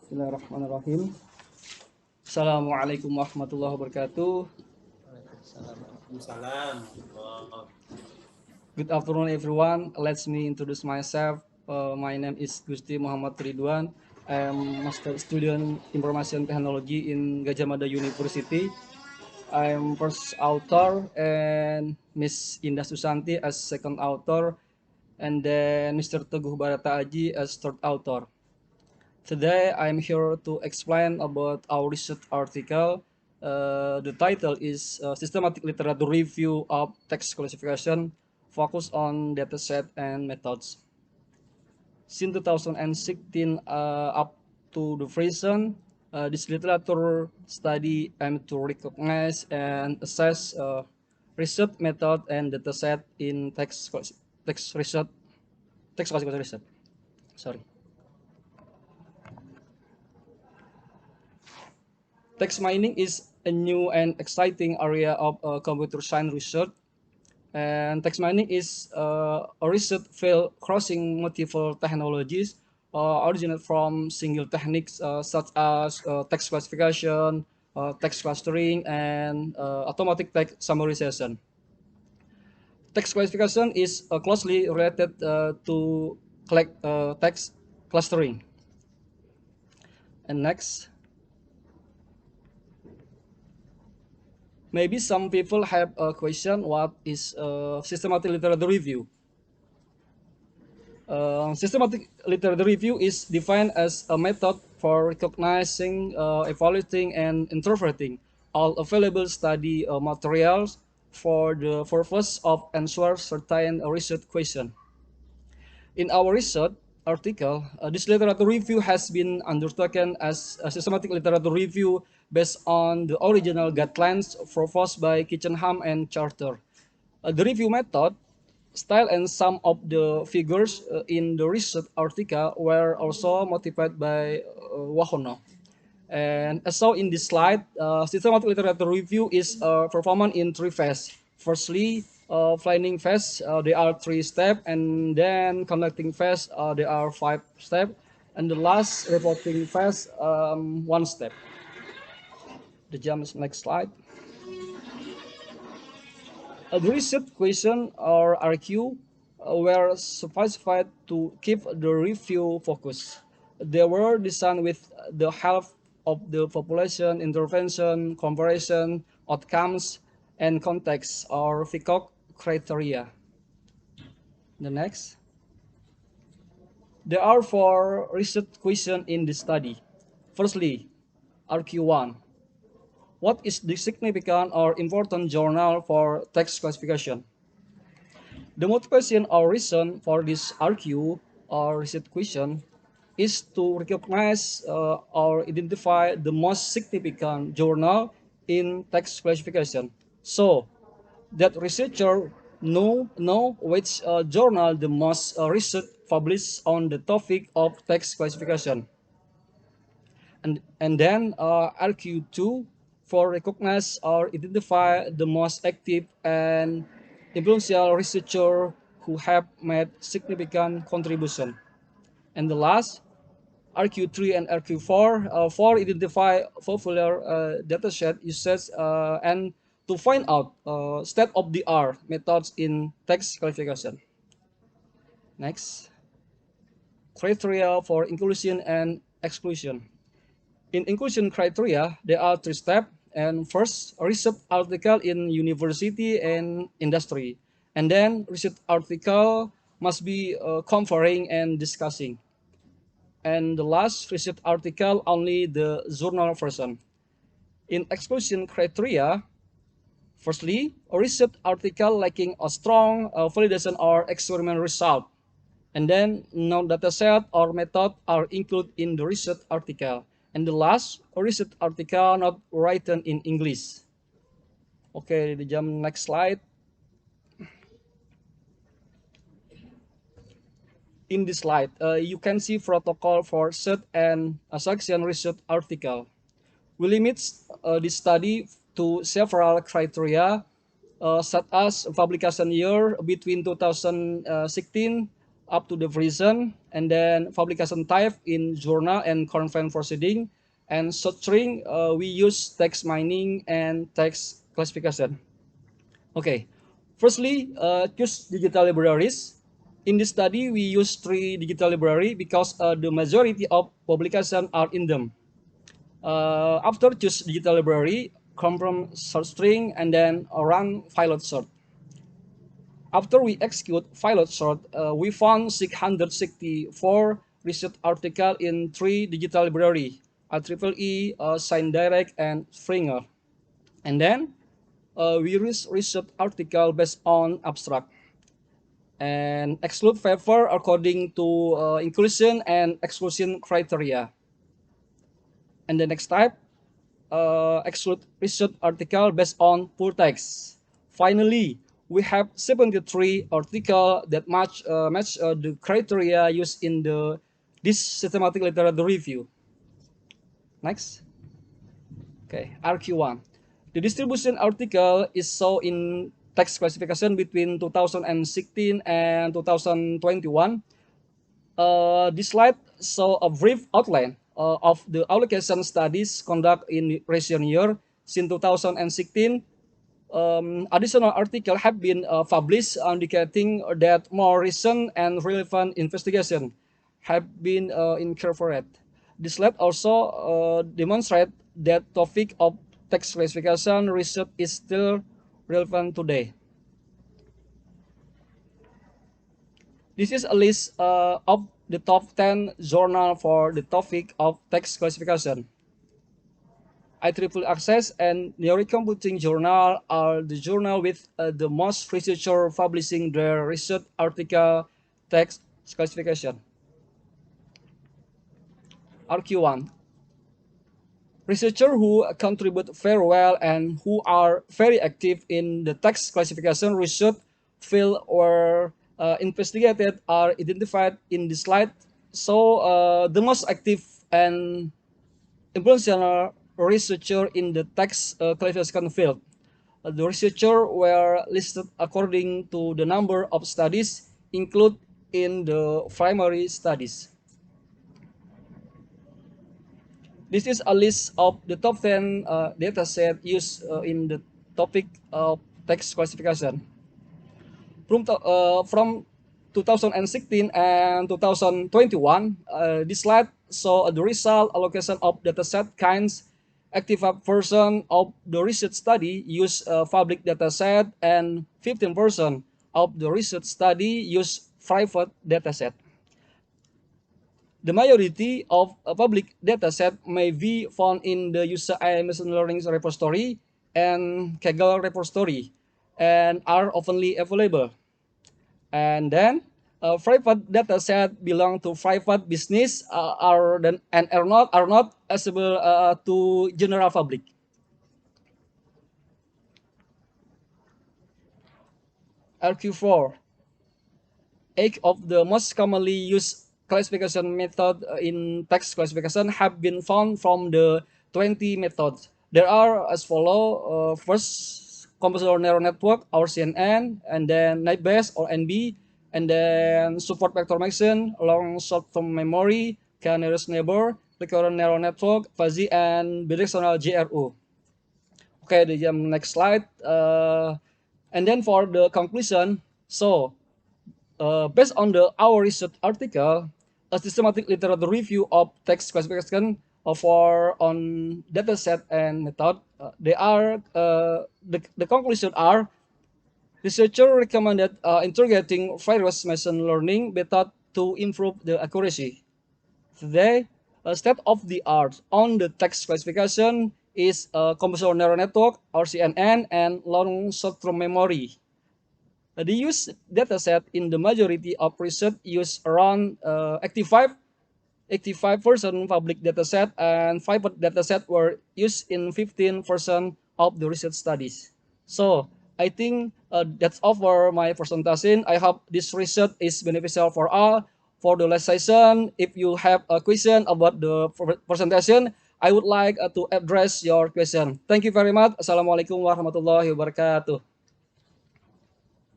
Bismillahirrahmanirrahim. Assalamualaikum warahmatullahi wabarakatuh. Waalaikumsalam. Good afternoon, everyone. Let me introduce myself. My name is Gusti Muhammad Riduan. I am master student information technology in Gadjah Mada University. I am first author and Miss Indah Soesanti as second author, and then Mr. Teguh Bharata Adji as third author. Today I'm here to explain about our research article. The title is Systematic Literature Review of Text Classification, focus on dataset and methods. Since 2016 up to the present, this literature study aims to recognize and assess research method and dataset in text research, text classification research. Sorry. Text mining is a new and exciting area of computer science research. And text mining is a research field crossing multiple technologies, originate from single techniques such as text classification, text clustering, and automatic text summarization. Text classification is closely related to text clustering. And next. Maybe some people have a question, what is systematic literature review? Systematic literature review is defined as a method for recognizing, evaluating, and interpreting all available study materials for the purpose of answer certain research question. In our research article, this literature review has been undertaken as a systematic literature review based on the original guidelines proposed by Kitchenham and Charter. The review method, style, and some of the figures in the research article were also motivated by Wahono. And as shown in this slide, systematic literature review is performed in three phases. Firstly, planning phase, there are 3 steps, and then conducting phase, there are 5 steps, and the last reporting phase, 1 step. The jump next slide. The research question or RQ were specified to keep the review focus. They were designed with the help of the population intervention, comparison, outcomes, and context or FICOC criteria. The next. There are 4 research questions in the study. Firstly, RQ1. What is the significant or important journal for text classification? The motivation or reason for this RQ or research question is to recognize or identify the most significant journal in text classification, so that researcher know which journal the most research published on the topic of text classification. And then RQ2 for recognize or identify the most active and influential researcher who have made significant contribution. And the last, RQ3 and RQ4 for identify popular dataset usage and to find out state-of-the-art methods in text classification. Next, criteria for inclusion and exclusion. In inclusion criteria, there are 3 steps. And first, a research article in university and industry. And then research article must be comparing and discussing. And the last research article, only the journal version. In exclusion criteria, firstly, a research article lacking a strong validation or experiment result. And then no dataset or method are included in the research article. And the last, a research article not written in English. Okay, the jump next slide. In this slide, you can see protocol for search and section research article. We limit this study to several criteria, such as publication year between 2016 up to the reason, and then publication type in journal and conference proceeding, and searching, we use text mining and text classification. Okay, firstly, choose digital libraries. In this study, we use three digital library because the majority of publications are in them. After choose digital library, come from search string and then run pilot sort. After we execute pilot sort, we found 664 research article in three digital library, IEEE, ScienceDirect, and Springer. And then we research article based on abstract and exclude paper according to inclusion and exclusion criteria. And the next type, exclude research article based on full text. Finally, we have 73 article that match the criteria used in this systematic literature review. Next. Okay, RQ1. The distribution article is shown in text classification between 2016 and 2021. This slide shows a brief outline of the allocation studies conducted in recent year. Since 2016, additional articles have been published indicating that more recent and relevant investigation have been incorporated. This slide also demonstrates that topic of text classification research is still relevant today. This is a list of the top 10 journal for the topic of text classification. IEEE Access and Neurocomputing Journal are the journal with the most researchers publishing their research article text classification. RQ1. Researchers who contribute very well and who are very active in the text classification research field or investigated are identified in this slide. So the most active and influential researcher in the text classification field. The researchers were listed according to the number of studies included in the primary studies. This is a list of the top 10 datasets used in the topic of text classification. From 2016 and 2021, this slide shows the result allocation of dataset kinds, active version of the research study use public dataset, and 15% of the research study use private dataset. The majority of public dataset may be found in the user AI machine learning repository and Kaggle repository and are openly available. And then private dataset belong to private business are not accessible to general public. RQ4. 8 of the most commonly used classification method in text classification have been found from the 20 methods. There are as follow. First, compositional neural network or CNN, and then naive-Bayes or NB, and then support vector machine, long short-term memory, nearest neighbor, recurrent neural network, fuzzy, and bidirectional GRU. Okay, the next slide. And then for the conclusion, so based on our research article, a systematic literature review of text classification for on dataset and method, the conclusion are researchers recommended integrating various machine learning method to improve the accuracy. Today, a state of the art on the text classification is convolutional neural network or CNN and long short-term memory. The use dataset in the majority of research use around 85% public dataset and private dataset were used in 15% of the research studies. So I think that's all for my presentation. I hope this research is beneficial for all. For the last session, if you have a question about the presentation, I would like to address your question. Thank you very much. Assalamualaikum warahmatullahi wabarakatuh.